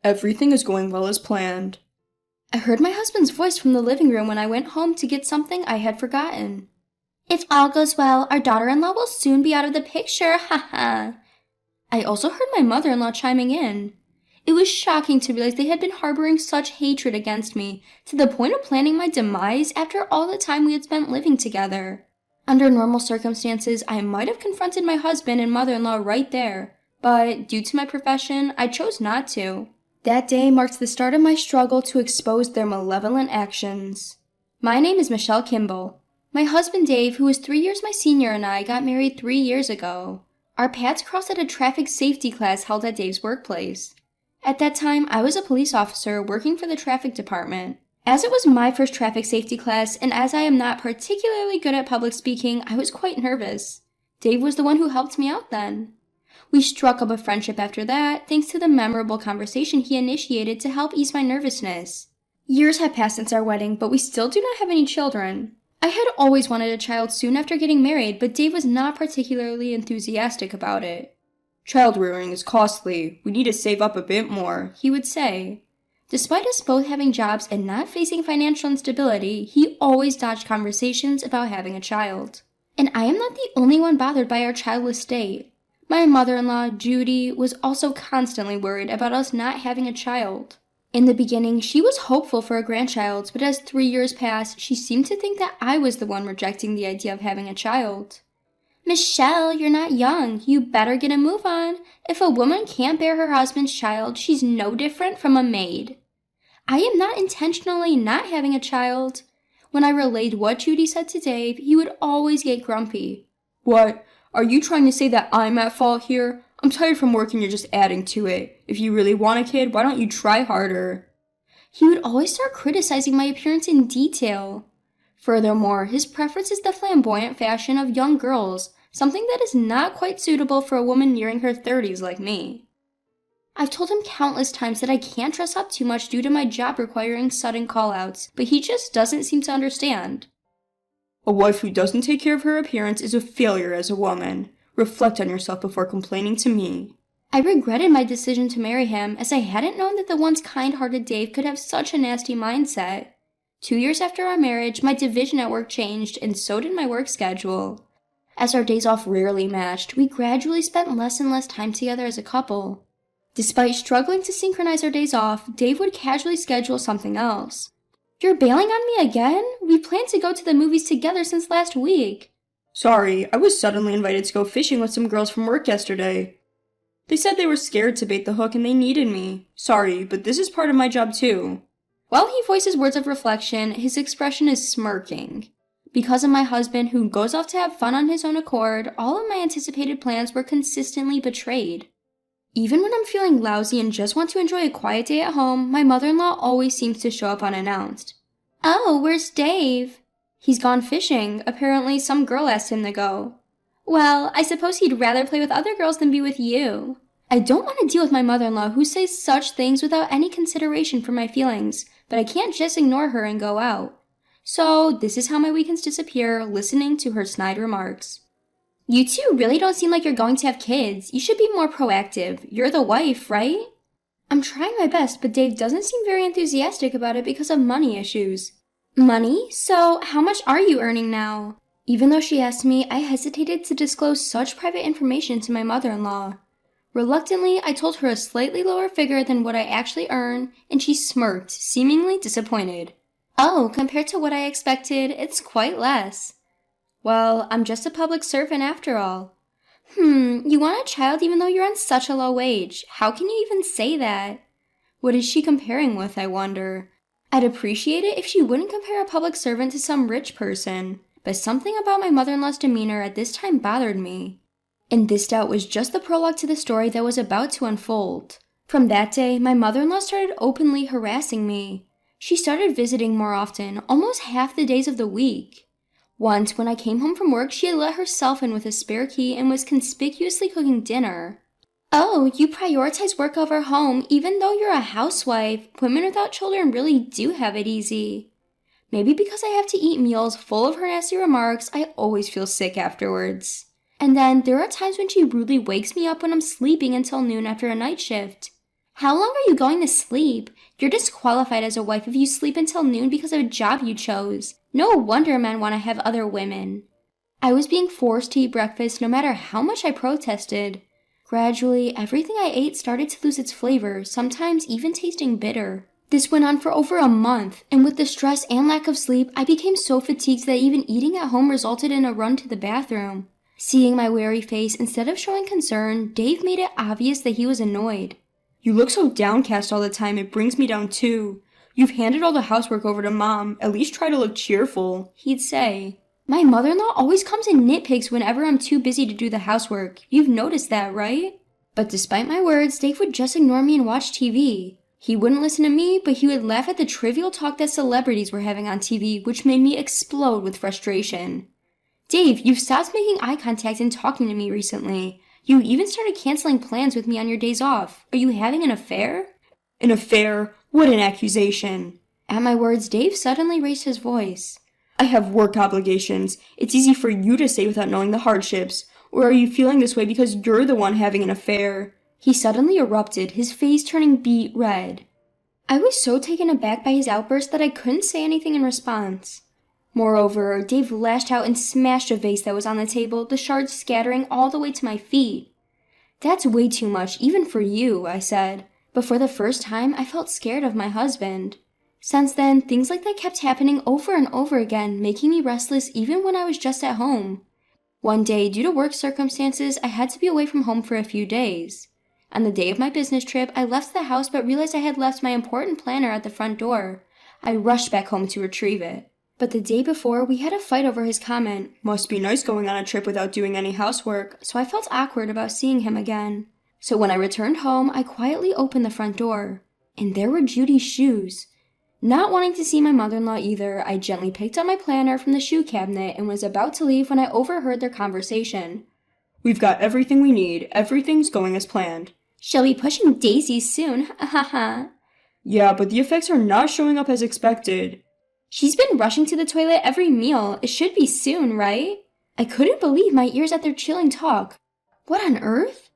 Everything is going well as planned. I heard my husband's voice from the living room when I went home to get something I had forgotten. If all goes well, our daughter-in-law will soon be out of the picture, haha. I also heard my mother-in-law chiming in. It was shocking to realize they had been harboring such hatred against me, to the point of planning my demise after all the time we had spent living together. Under normal circumstances, I might have confronted my husband and mother-in-law right there, but due to my profession, I chose not to. That day marked the start of my struggle to expose their malevolent actions. My name is Michelle Kimball. My husband Dave, who is 3 years my senior, and I got married 3 years ago. Our paths crossed at a traffic safety class held at Dave's workplace. At that time, I was a police officer working for the traffic department. As it was my first traffic safety class, and as I am not particularly good at public speaking, I was quite nervous. Dave was the one who helped me out then. We struck up a friendship after that, thanks to the memorable conversation he initiated to help ease my nervousness. Years have passed since our wedding, but we still do not have any children. I had always wanted a child soon after getting married, but Dave was not particularly enthusiastic about it. Child rearing is costly. We need to save up a bit more, he would say. Despite us both having jobs and not facing financial instability, he always dodged conversations about having a child. And I am not the only one bothered by our childless state. My mother-in-law, Judy, was also constantly worried about us not having a child. In the beginning, she was hopeful for a grandchild, but as 3 years passed, she seemed to think that I was the one rejecting the idea of having a child. Michelle, you're not young. You better get a move on. If a woman can't bear her husband's child, she's no different from a maid. I am not intentionally not having a child. When I relayed what Judy said to Dave, he would always get grumpy. What? Are you trying to say that I'm at fault here? I'm tired from work and you're just adding to it. If you really want a kid, why don't you try harder? He would always start criticizing my appearance in detail. Furthermore, his preference is the flamboyant fashion of young girls, something that is not quite suitable for a woman nearing her 30s like me. I've told him countless times that I can't dress up too much due to my job requiring sudden call-outs, but he just doesn't seem to understand. A wife who doesn't take care of her appearance is a failure as a woman. Reflect on yourself before complaining to me. I regretted my decision to marry him, as I hadn't known that the once kind-hearted Dave could have such a nasty mindset. 2 years after our marriage, my division at work changed, and so did my work schedule. As our days off rarely matched, we gradually spent less and less time together as a couple. Despite struggling to synchronize our days off, Dave would casually schedule something else. You're bailing on me again? We planned to go to the movies together since last week. Sorry, I was suddenly invited to go fishing with some girls from work yesterday. They said they were scared to bait the hook and they needed me. Sorry, but this is part of my job too. While he voices words of reflection, his expression is smirking. Because of my husband, who goes off to have fun on his own accord, all of my anticipated plans were consistently betrayed. Even when I'm feeling lousy and just want to enjoy a quiet day at home, my mother-in-law always seems to show up unannounced. Oh, where's Dave? He's gone fishing. Apparently some girl asked him to go. Well, I suppose he'd rather play with other girls than be with you. I don't want to deal with my mother-in-law who says such things without any consideration for my feelings, but I can't just ignore her and go out. So this is how my weekends disappear, listening to her snide remarks. You two really don't seem like you're going to have kids. You should be more proactive. You're the wife, right? I'm trying my best, but Dave doesn't seem very enthusiastic about it because of money issues. Money? So how much are you earning now? Even though she asked me, I hesitated to disclose such private information to my mother-in-law. Reluctantly, I told her a slightly lower figure than what I actually earn, and she smirked, seemingly disappointed. Oh, compared to what I expected, it's quite less. Well, I'm just a public servant after all. You want a child even though you're on such a low wage. How can you even say that? What is she comparing with, I wonder? I'd appreciate it if she wouldn't compare a public servant to some rich person, but something about my mother-in-law's demeanor at this time bothered me. And this doubt was just the prologue to the story that was about to unfold. From that day, my mother-in-law started openly harassing me. She started visiting more often, almost half the days of the week. Once, when I came home from work, she had let herself in with a spare key and was conspicuously cooking dinner. Oh, you prioritize work over home, even though you're a housewife. Women without children really do have it easy. Maybe because I have to eat meals full of her nasty remarks, I always feel sick afterwards. And then there are times when she rudely wakes me up when I'm sleeping until noon after a night shift. How long are you going to sleep? You're disqualified as a wife if you sleep until noon because of a job you chose. No wonder men want to have other women. I was being forced to eat breakfast no matter how much I protested. Gradually, everything I ate started to lose its flavor, sometimes even tasting bitter. This went on for over a month, and with the stress and lack of sleep, I became so fatigued that even eating at home resulted in a run to the bathroom. Seeing my wary face, instead of showing concern, Dave made it obvious that he was annoyed. You look so downcast all the time, it brings me down too. You've handed all the housework over to Mom, at least try to look cheerful, he'd say. My mother-in-law always comes and nitpicks whenever I'm too busy to do the housework. You've noticed that, right? But despite my words, Dave would just ignore me and watch TV. He wouldn't listen to me, but he would laugh at the trivial talk that celebrities were having on TV, which made me explode with frustration. Dave, you've stopped making eye contact and talking to me recently. You even started canceling plans with me on your days off. Are you having an affair? An affair? What an accusation. At my words, Dave suddenly raised his voice. I have work obligations. It's easy for you to say without knowing the hardships. Or are you feeling this way because you're the one having an affair? He suddenly erupted, his face turning beet red. I was so taken aback by his outburst that I couldn't say anything in response. Moreover, Dave lashed out and smashed a vase that was on the table, the shards scattering all the way to my feet. That's way too much, even for you, I said. But for the first time, I felt scared of my husband. Since then, things like that kept happening over and over again, making me restless even when I was just at home. One day, due to work circumstances, I had to be away from home for a few days. On the day of my business trip, I left the house but realized I had left my important planner at the front door. I rushed back home to retrieve it. But the day before, we had a fight over his comment, "Must be nice going on a trip without doing any housework," so I felt awkward about seeing him again. So when I returned home, I quietly opened the front door. And there were Judy's shoes. Not wanting to see my mother-in-law either, I gently picked up my planner from the shoe cabinet and was about to leave when I overheard their conversation. "We've got everything we need. Everything's going as planned." "She'll be pushing daisies soon, ha ha ha." "Yeah, but the effects are not showing up as expected." "She's been rushing to the toilet every meal. It should be soon, right?" I couldn't believe my ears at their chilling talk. What on earth?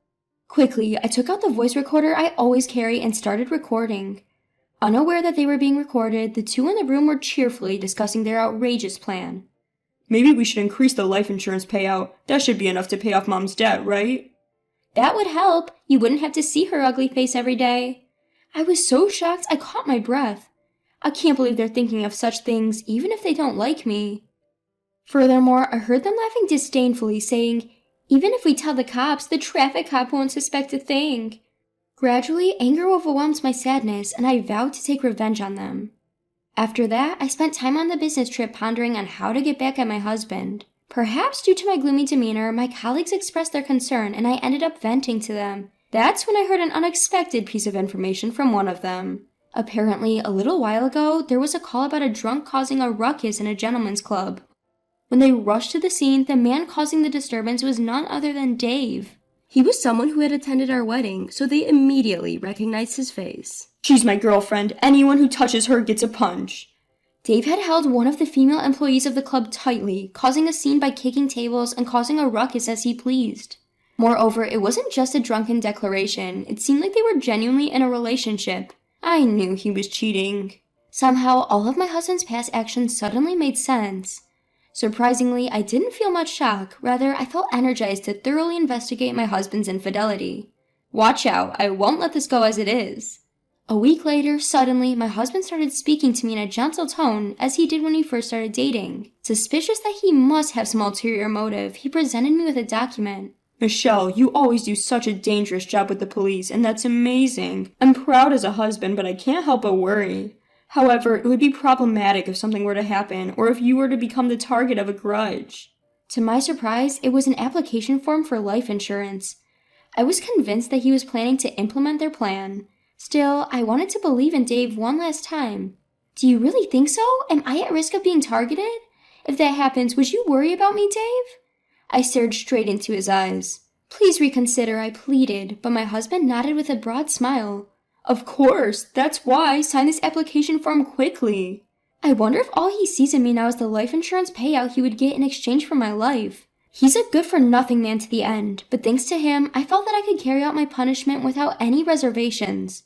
Quickly, I took out the voice recorder I always carry and started recording. Unaware that they were being recorded, the two in the room were cheerfully discussing their outrageous plan. "Maybe we should increase the life insurance payout. That should be enough to pay off Mom's debt, right?" "That would help. You wouldn't have to see her ugly face every day." I was so shocked I caught my breath. I can't believe they're thinking of such things, even if they don't like me. Furthermore, I heard them laughing disdainfully, saying, "Even if we tell the cops, the traffic cop won't suspect a thing." Gradually, anger overwhelmed my sadness, and I vowed to take revenge on them. After that, I spent time on the business trip pondering on how to get back at my husband. Perhaps due to my gloomy demeanor, my colleagues expressed their concern, and I ended up venting to them. That's when I heard an unexpected piece of information from one of them. Apparently, a little while ago, there was a call about a drunk causing a ruckus in a gentleman's club. When they rushed to the scene, the man causing the disturbance was none other than Dave. He was someone who had attended our wedding, so they immediately recognized his face. "She's my girlfriend. Anyone who touches her gets a punch." Dave had held one of the female employees of the club tightly, causing a scene by kicking tables and causing a ruckus as he pleased. Moreover, it wasn't just a drunken declaration. It seemed like they were genuinely in a relationship. I knew he was cheating. Somehow, all of my husband's past actions suddenly made sense. Surprisingly, I didn't feel much shock. Rather, I felt energized to thoroughly investigate my husband's infidelity. Watch out, I won't let this go as it is. A week later, suddenly, my husband started speaking to me in a gentle tone, as he did when we first started dating. Suspicious that he must have some ulterior motive, he presented me with a document. "Michelle, you always do such a dangerous job with the police, and that's amazing. I'm proud as a husband, but I can't help but worry. However, it would be problematic if something were to happen, or if you were to become the target of a grudge." To my surprise, it was an application form for life insurance. I was convinced that he was planning to implement their plan. Still, I wanted to believe in Dave one last time. "Do you really think so? Am I at risk of being targeted? If that happens, would you worry about me, Dave?" I stared straight into his eyes. "Please reconsider," I pleaded, but my husband nodded with a broad smile. "Of course, that's why. Sign this application form quickly." I wonder if all he sees in me now is the life insurance payout he would get in exchange for my life. He's a good-for-nothing man to the end, but thanks to him, I felt that I could carry out my punishment without any reservations.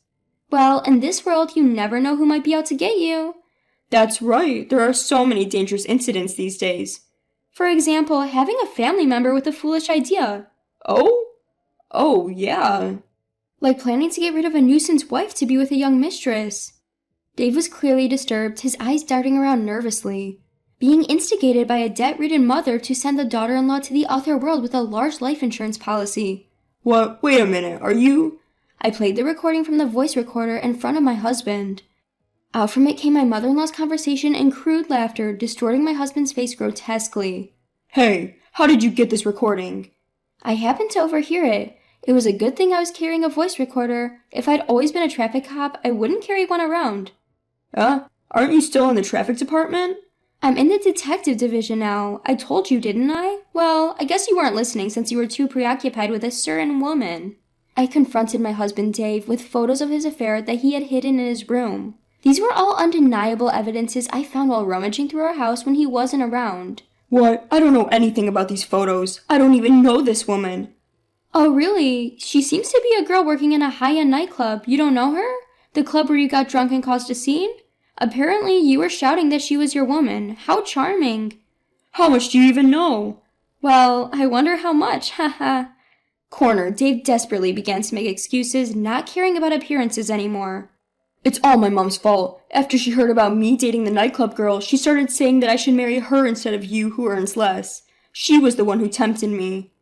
Well, in this world, you never know who might be out to get you. That's right, there are so many dangerous incidents these days. For example, having a family member with a foolish idea. Oh? Oh, yeah. Like planning to get rid of a nuisance wife to be with a young mistress. Dave was clearly disturbed, his eyes darting around nervously. Being instigated by a debt-ridden mother to send the daughter-in-law to the other world with a large life insurance policy. What? Wait a minute, are you? I played the recording from the voice recorder in front of my husband. Out from it came my mother-in-law's conversation and crude laughter, distorting my husband's face grotesquely. Hey, how did you get this recording? I happened to overhear it. It was a good thing I was carrying a voice recorder. If I'd always been a traffic cop, I wouldn't carry one around. Aren't you still in the traffic department? I'm in the detective division now. I told you, didn't I? Well, I guess you weren't listening since you were too preoccupied with a certain woman. I confronted my husband Dave with photos of his affair that he had hidden in his room. These were all undeniable evidences I found while rummaging through our house when he wasn't around. What? I don't know anything about these photos. I don't even know this woman. Oh, really? She seems to be a girl working in a high-end nightclub. You don't know her? The club where you got drunk and caused a scene? Apparently, you were shouting that she was your woman. How charming. How much do you even know? Well, I wonder how much, haha. Cornered, Dave desperately began to make excuses, not caring about appearances anymore. It's all my mom's fault. After she heard about me dating the nightclub girl, she started saying that I should marry her instead of you who earns less. She was the one who tempted me.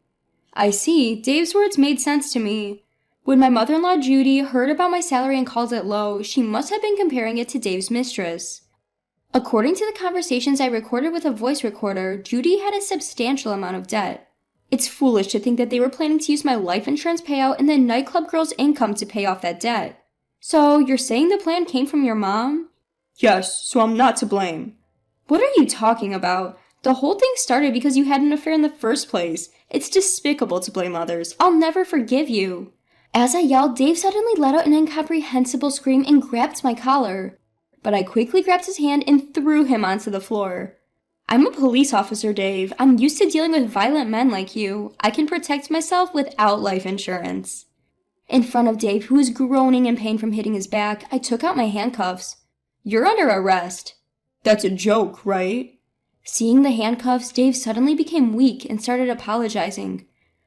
I see. Dave's words made sense to me. When my mother-in-law Judy heard about my salary and called it low, she must have been comparing it to Dave's mistress. According to the conversations I recorded with a voice recorder, Judy had a substantial amount of debt. It's foolish to think that they were planning to use my life insurance payout and the nightclub girl's income to pay off that debt. So, you're saying the plan came from your mom? Yes, so I'm not to blame. What are you talking about? The whole thing started because you had an affair in the first place. It's despicable to blame others. I'll never forgive you. As I yelled, Dave suddenly let out an incomprehensible scream and grabbed my collar. But I quickly grabbed his hand and threw him onto the floor. I'm a police officer, Dave. I'm used to dealing with violent men like you. I can protect myself without life insurance. In front of Dave, who was groaning in pain from hitting his back, I took out my handcuffs. You're under arrest. That's a joke, right? Seeing the handcuffs, Dave suddenly became weak and started apologizing.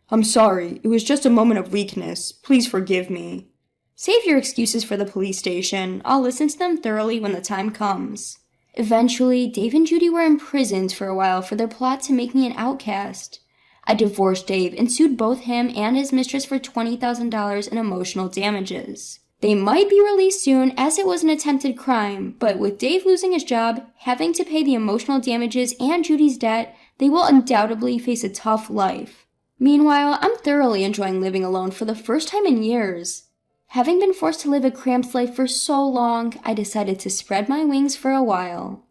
I'm sorry. It was just a moment of weakness. Please forgive me. Save your excuses for the police station. I'll listen to them thoroughly when the time comes. Eventually, Dave and Judy were imprisoned for a while for their plot to make me an outcast. I divorced Dave and sued both him and his mistress for $20,000 in emotional damages. They might be released soon as it was an attempted crime, but with Dave losing his job, having to pay the emotional damages and Judy's debt, they will undoubtedly face a tough life. Meanwhile, I'm thoroughly enjoying living alone for the first time in years. Having been forced to live a cramped life for so long, I decided to spread my wings for a while.